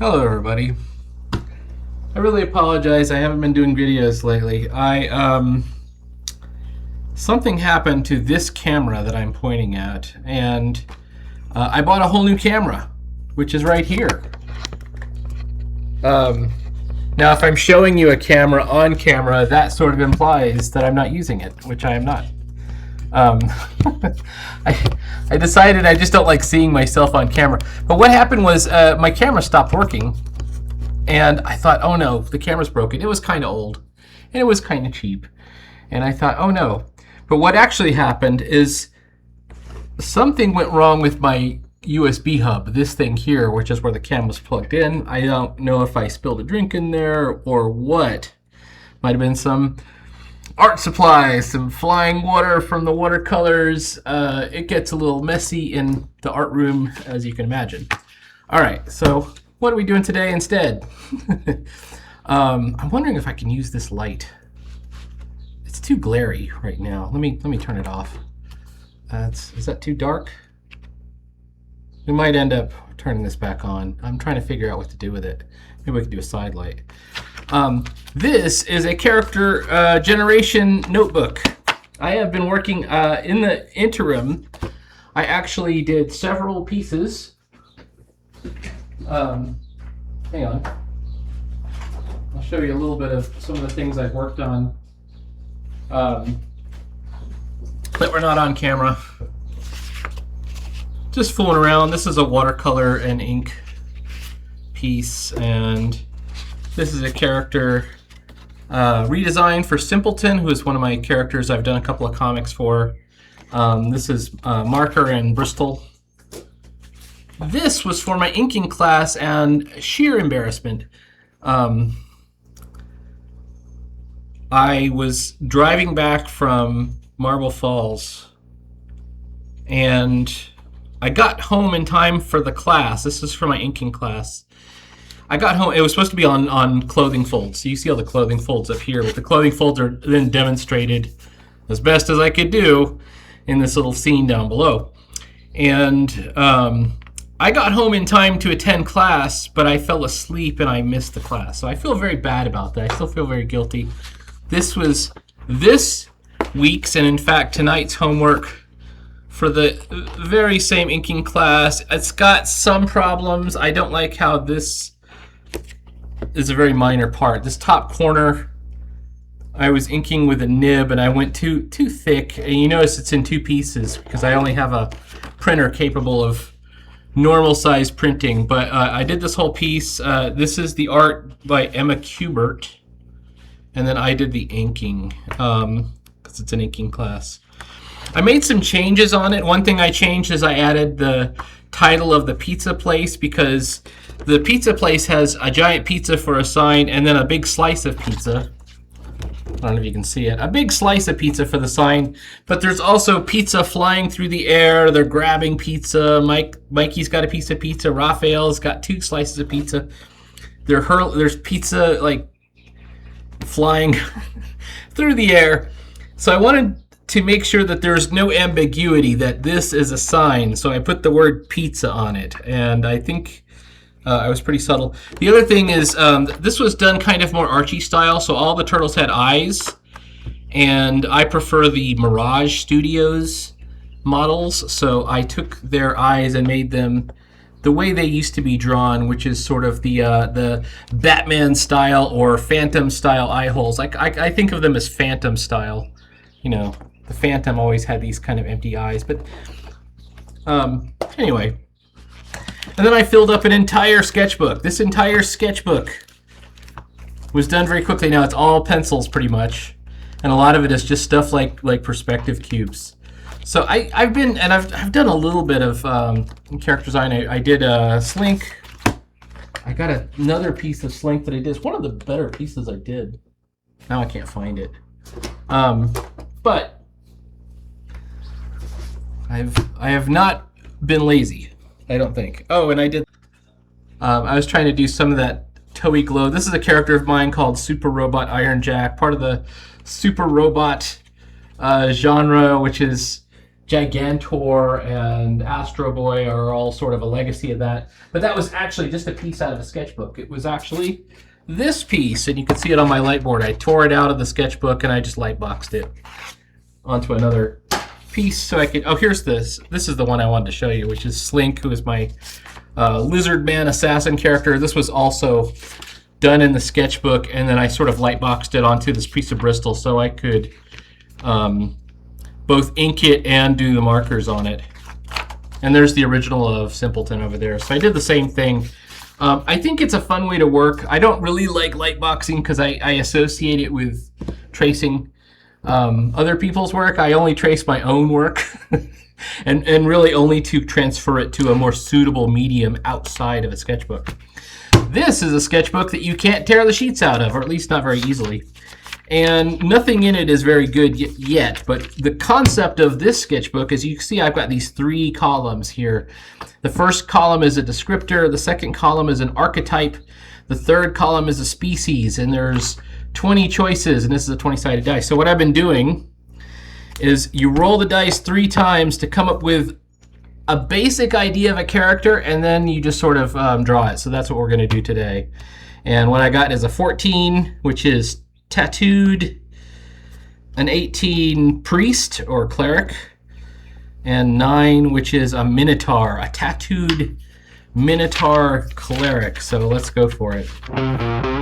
Hello everybody. I really apologize. I haven't been doing videos lately. Something happened to this camera that I'm pointing at, and I bought a whole new camera, which is right here. Now, if I'm showing you a camera on camera, that sort of implies that I'm not using it, which I am not. I decided I just don't like seeing myself on camera. But what happened was my camera stopped working, and I thought, oh no, the camera's broken. It was kind of old, and it was kind of cheap. And I thought, oh no. But what actually happened is something went wrong with my USB hub, this thing here, which is where the camera's plugged in. I don't know if I spilled a drink in there or what. Might have been some art supplies, some flying water from the watercolors. It gets a little messy in the art room, as you can imagine. All right, so what are we doing today instead? I'm wondering if I can use this light. It's too glary right now. Let me turn it off. Is that too dark? We might end up turning this back on. I'm trying to figure out what to do with it. Maybe we can do a side light. This is a character generation notebook. I have been working in the interim. I actually did several pieces. Hang on. I'll show you a little bit of some of the things I've worked on that were not on camera. Just fooling around. This is a watercolor and ink piece, and this is a character redesign for Simpleton, who is one of my characters I've done a couple of comics for. This is Marker and Bristol. This was for my inking class, and sheer embarrassment. I was driving back from Marble Falls, and I got home in time for the class. This is for my inking class. I got home. It was supposed to be on clothing folds. So you see all the clothing folds up here, but the clothing folds are then demonstrated as best as I could do in this little scene down below. And I got home in time to attend class, but I fell asleep and I missed the class. So I feel very bad about that. I still feel very guilty. This was this week's, and in fact tonight's homework for the very same inking class. It's got some problems. I don't like how this is a very minor part. This top corner, I was inking with a nib and I went too thick, and you notice it's in two pieces because I only have a printer capable of normal size printing. But I did this whole piece. This is the art by Emma Kubert, and then I did the inking because it's an inking class. I made some changes on it. One thing I changed is I added the title of the pizza place, because the pizza place has a giant pizza for a sign and then a big slice of pizza. I don't know if you can see it. A big slice of pizza for the sign, but there's also pizza flying through the air. They're grabbing pizza. Mikey's got a piece of pizza. Raphael's got 2 slices of pizza. There's pizza like flying through the air. So I wanted to make sure that there's no ambiguity that this is a sign, so I put the word pizza on it, and I think I was pretty subtle. The other thing is this was done kind of more Archie style, so all the turtles had eyes, and I prefer the Mirage Studios models, so I took their eyes and made them the way they used to be drawn, which is sort of the Batman style or Phantom style eye holes. I think of them as Phantom style. You know, the Phantom always had these kind of empty eyes, but anyway. And then I filled up an entire sketchbook. This entire sketchbook was done very quickly. Now it's all pencils pretty much, and a lot of it is just stuff like perspective cubes. So I've done a little bit of character design. I did a Slink. I got another piece of Slink that I did. It's one of the better pieces I did. Now I can't find it. But I have not been lazy, I don't think. Oh, and I did. I was trying to do some of that Toei glow. This is a character of mine called Super Robot Iron Jack, part of the Super Robot genre, which is Gigantor and Astro Boy are all sort of a legacy of that. But that was actually just a piece out of a sketchbook. It was actually this piece, and you can see it on my light board. I tore it out of the sketchbook and I just light boxed it onto another piece so I could. Oh, here's this. This is the one I wanted to show you, which is Slink, who is my lizard man assassin character. This was also done in the sketchbook, and then I sort of light boxed it onto this piece of Bristol so I could both ink it and do the markers on it. And there's the original of Simpleton over there. So I did the same thing. I think it's a fun way to work. I don't really like light boxing because I associate it with tracing other people's work. I only trace my own work and really only to transfer it to a more suitable medium outside of a sketchbook. This is a sketchbook that you can't tear the sheets out of, or at least not very easily. And nothing in it is very good yet, but the concept of this sketchbook is, you can see I've got these 3 columns here. The first column is a descriptor, the second column is an archetype, the third column is a species, and there's 20 choices, and this is a 20-sided dice. So what I've been doing is you roll the dice 3 times to come up with a basic idea of a character, and then you just sort of draw it. So that's what we're going to do today. And what I got is a 14, which is tattooed, an 18 priest or cleric, and 9, which is a minotaur, a tattooed minotaur cleric. So let's go for it.